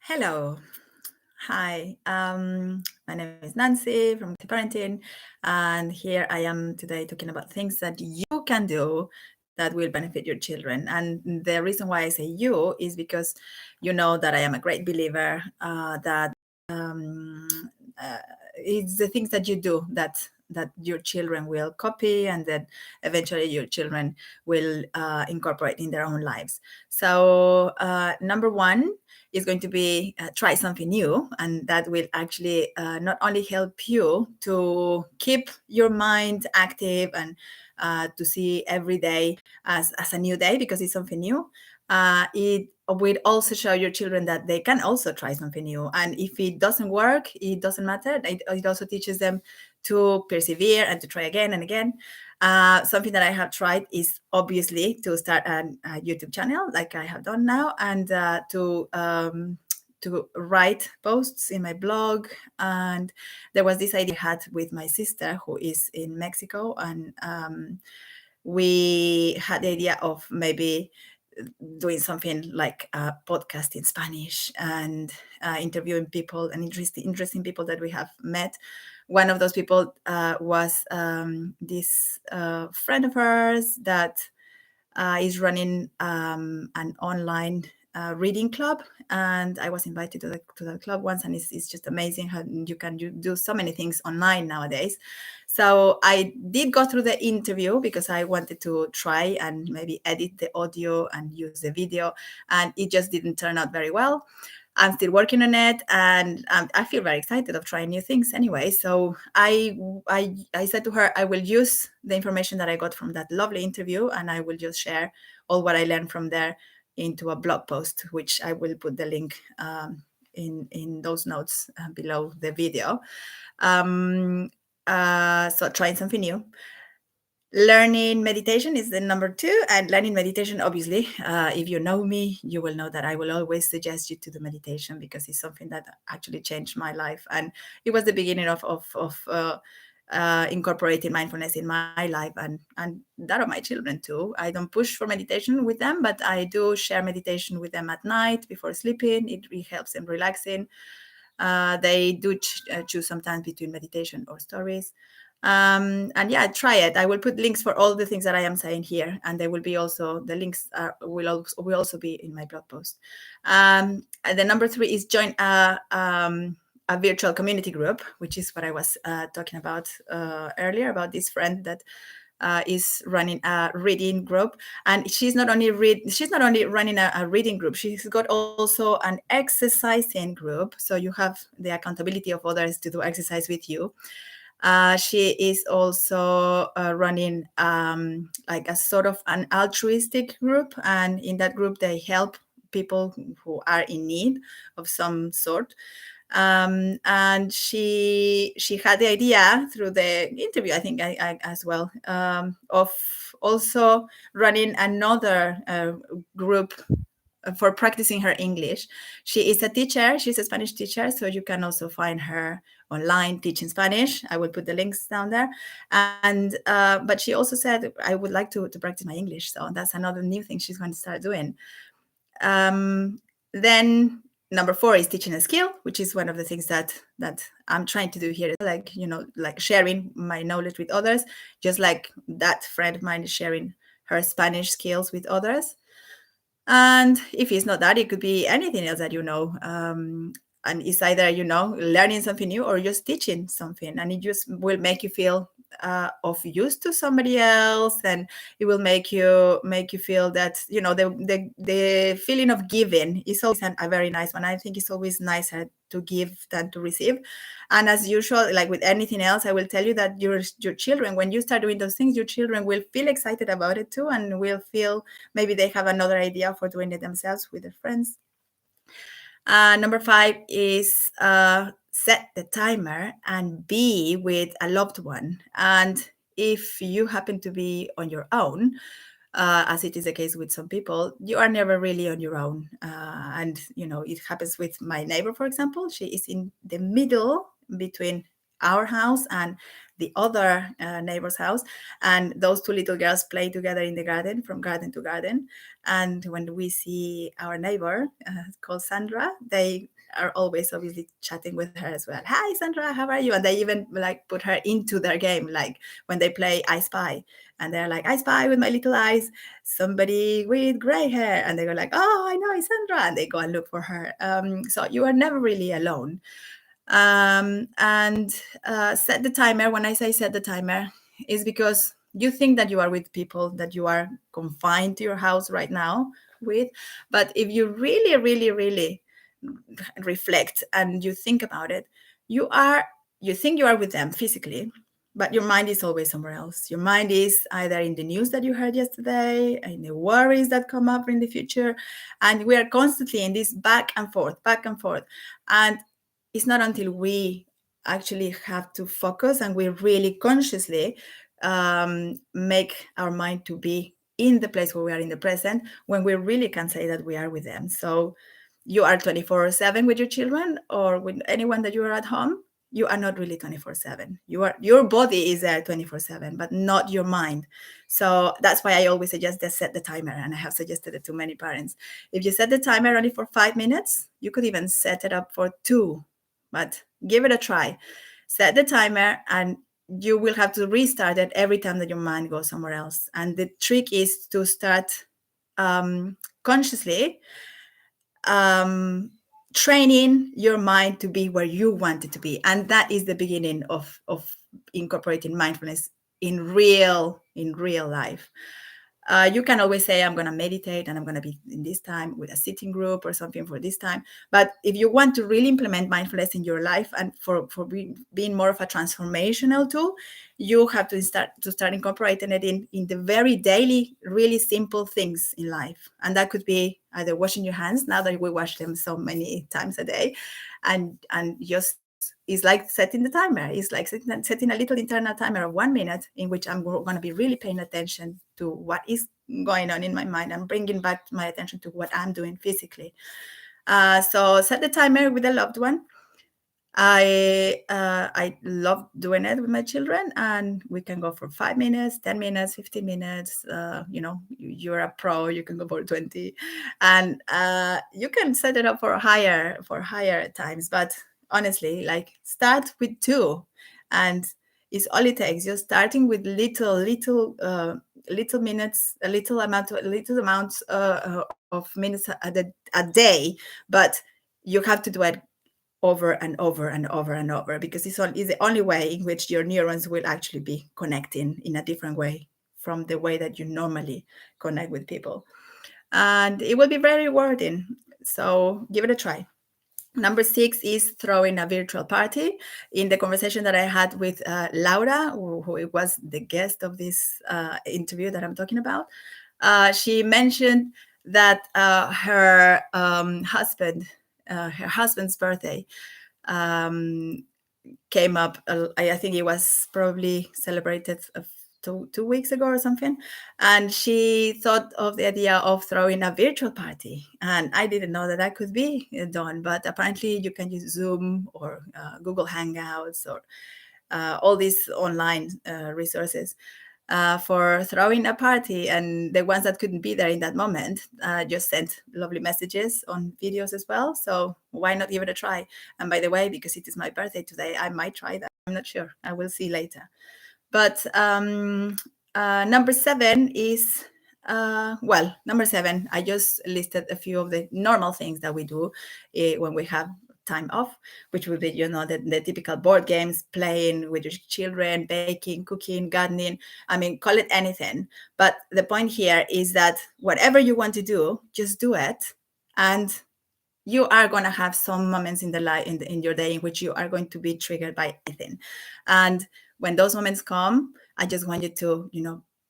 Hello. Hi. My name is Nancy from Parenting, and here I am today talking about things that you can do that will benefit your children. And the reason why I say you is because you know that I am a great believer that um, uh, it's the things that you do that your children will copy and that eventually your children will incorporate in their own lives. So number one is going to be try something new, and that will actually not only help you to keep your mind active and to see every day as a new day because it's something new. It will also show your children that they can also try something new, and if it doesn't work, it doesn't matter. It also teaches them to persevere and to try again and again. Something that I have tried is obviously to start a YouTube channel, like I have done now, and to write posts in my blog. And there was this idea I had with my sister who is in Mexico, and we had the idea of maybe doing something like a podcast in Spanish and interviewing people and interesting people that we have met. One of those people was this friend of hers that is running an online reading club, and I was invited to the club once, and it's just amazing how you can do so many things online nowadays. So I did go through the interview because I wanted to try and maybe edit the audio and use the video, and it just didn't turn out very well. I'm still working on it, and I feel very excited of trying new things anyway. So I said to her, I will use the information that I got from that lovely interview, and I will just share all what I learned from there into a blog post, which I will put the link in those notes below the video. So trying something new. Learning meditation is the number two, and learning meditation, obviously, if you know me, you will know that I will always suggest you to do meditation because it's something that actually changed my life, and it was the beginning of incorporating mindfulness in my life and that of my children too. I don't push for meditation with them, but I do share meditation with them at night before sleeping. It really helps them relaxing. They do choose sometimes between meditation or stories. And yeah, try it. I will put links for all the things that I am saying here, and there will be also the links will also be in my blog post. And the number three is join a virtual community group, which is what I was talking about earlier about this friend that is running a reading group, and she's not only running a reading group, she's got also an exercising group, so you have the accountability of others to do exercise with you. She is also running like a sort of an altruistic group, and in that group they help people who are in need of some sort. And she had the idea through the interview, I think, I as well, of also running another group for practicing her English. She is a teacher. She's a Spanish teacher, so you can also find her online teaching Spanish. I will put the links down there. And but she also said, I would like to practice my English. So that's another new thing she's going to start doing. Then number four is teaching a skill, which is one of the things that I'm trying to do here, like like sharing my knowledge with others, just like that friend of mine is sharing her Spanish skills with others. And if it's not that, it could be anything else that and it's either learning something new or just teaching something, and it just will make you feel of use to somebody else, and it will make you feel that the feeling of giving is always a very nice one. I think it's always nicer to give than to receive. And as usual, like with anything else, I will tell you that your children, when you start doing those things, your children will feel excited about it too, and will feel maybe they have another idea for doing it themselves with their friends. Number five is set the timer and be with a loved one. And if you happen to be on your own, as it is the case with some people, you are never really on your own. And it happens with my neighbor, for example. She is in the middle between our house and the other neighbor's house, and those two little girls play together in the garden, from garden to garden. And when we see our neighbor called Sandra, they are always obviously chatting with her as well. Hi Sandra, how are you? And they even like put her into their game, like when they play I Spy, and they're like, I spy with my little eyes somebody with gray hair, and they go like, oh, I know, it's Sandra, and they go and look for her. So you are never really alone. And set the timer. When I say set the timer, is because you think that you are with people that you are confined to your house right now with. But if you really, really, really reflect and you think about it, you are, you think you are with them physically, but your mind is always somewhere else. Your mind is either in the news that you heard yesterday, in the worries that come up in the future, and we are constantly in this back and forth, back and forth. And it's not until we actually have to focus and we really consciously make our mind to be in the place where we are in the present, when we really can say that we are with them. So you are 24/7 with your children or with anyone that you are at home, you are not really 24/7. Your body is there 24/7, but not your mind. So that's why I always suggest that set the timer, and I have suggested it to many parents. If you set the timer only for 5 minutes, you could even set it up for 2, but give it a try. Set the timer, and you will have to restart it every time that your mind goes somewhere else. And the trick is to start consciously training your mind to be where you want it to be, and that is the beginning of incorporating mindfulness in real life. You can always say, I'm going to meditate and I'm going to be in this time with a sitting group or something for this time. But if you want to really implement mindfulness in your life and for being more of a transformational tool, you have to start incorporating it in the very daily, really simple things in life. And that could be either washing your hands, now that we wash them so many times a day, and just is like setting the timer. It's like setting a little internal timer of 1 minute in which I'm going to be really paying attention to what is going on in my mind and bringing back my attention to what I'm doing physically. So set the timer with a loved one. I love doing it with my children, and we can go for 5 minutes, 10 minutes, 15 minutes. You're a pro, you can go for 20, and you can set it up for higher times. But honestly, like, start with 2, and it's all it takes. You're starting with little minutes, little amounts of minutes a day, but you have to do it over and over and over and over, because it's the only way in which your neurons will actually be connecting in a different way from the way that you normally connect with people. And it will be very rewarding. So give it a try. Number 6 is throwing a virtual party. In the conversation that I had with Laura, who was the guest of this interview that I'm talking about, she mentioned that her husband's birthday came up. I think it was probably celebrated 2 weeks ago or something, and she thought of the idea of throwing a virtual party, and I didn't know that that could be done, but apparently you can use Zoom or Google Hangouts or all these online resources for throwing a party. And the ones that couldn't be there in that moment just sent lovely messages on videos as well. So why not give it a try? And by the way, because it is my birthday today, I might try that. I'm not sure. I will see later. But number 7 is, number 7, I just listed a few of the normal things that we do when we have time off, which would be, the typical board games, playing with your children, baking, cooking, gardening. I mean, call it anything. But the point here is that whatever you want to do, just do it. And you are going to have some moments in your day in which you are going to be triggered by anything. And when those moments come, I just want you to,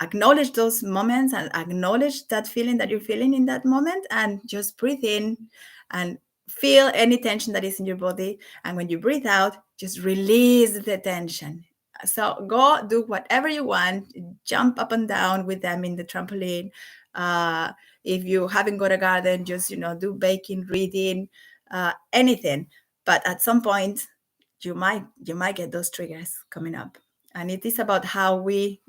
acknowledge those moments and acknowledge that feeling that you're feeling in that moment, and just breathe in and feel any tension that is in your body. And when you breathe out, just release the tension. So go do whatever you want, jump up and down with them in the trampoline. If you haven't got a garden, just, do baking, reading, anything. But at some point, you might get those triggers coming up. And it is about how we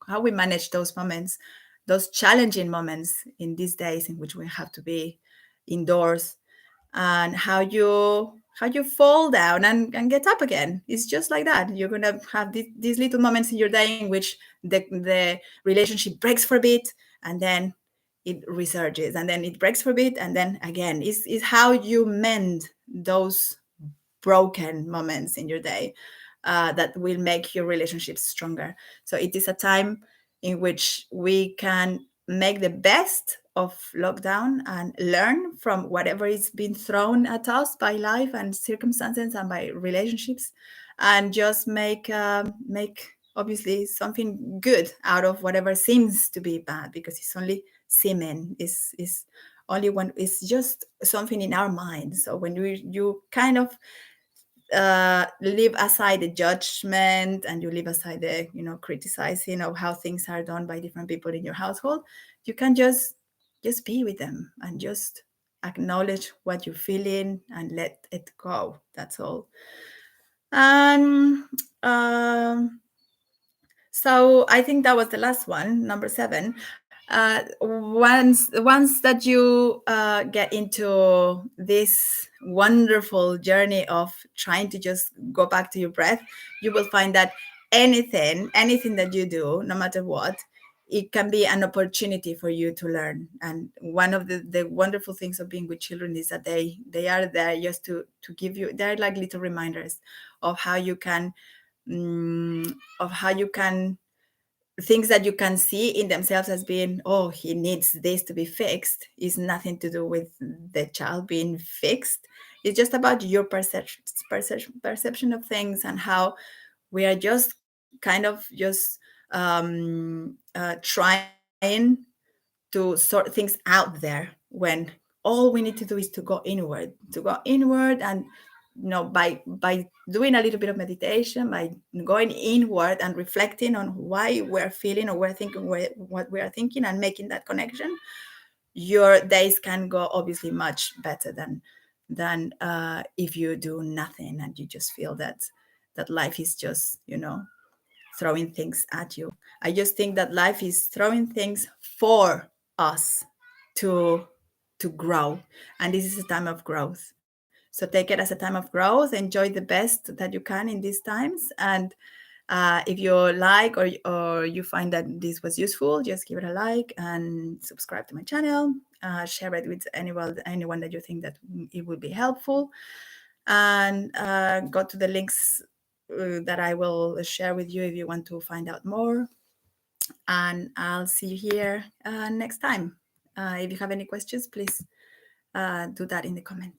manage those moments, those challenging moments in these days in which we have to be indoors, and how you fall down and get up again. It's just like that. You're gonna have these little moments in your day in which the relationship breaks for a bit, and then it resurges, and then it breaks for a bit, and then again. Is how you mend those broken moments in your day that will make your relationships stronger. So it is a time in which we can make the best of lockdown and learn from whatever is being thrown at us by life and circumstances and by relationships, and just make obviously something good out of whatever seems to be bad, because it's only seeming, is only one, it's just something in our mind. So when you kind of leave aside the judgment, and you leave aside the criticizing of how things are done by different people in your household, you can just be with them and just acknowledge what you're feeling and let it go. That's all. And so I think that was the last one, number 7. Once that you get into this wonderful journey of trying to just go back to your breath, you will find that anything that you do, no matter what, it can be an opportunity for you to learn. And one of the wonderful things of being with children is that they are there just to give you, they're like little reminders of how you can of how you can, things that you can see in themselves as being, oh, he needs this to be fixed, is nothing to do with the child being fixed. It's just about your perception of things, and how we are just kind of just trying to sort things out there, when all we need to do is to go inward, and by doing a little bit of meditation, by going inward and reflecting on why we're feeling or we're thinking what we are thinking, and making that connection, your days can go obviously much better than if you do nothing and you just feel that life is just throwing things at you. I just think that life is throwing things for us to grow, and this is a time of growth. So take it as a time of growth. Enjoy the best that you can in these times, and if you like, or you find that this was useful, just give it a like and subscribe to my channel. Share it with anyone that you think that it would be helpful, and go to the links that I will share with you if you want to find out more. And I'll see you here next time. If you have any questions, please do that in the comments.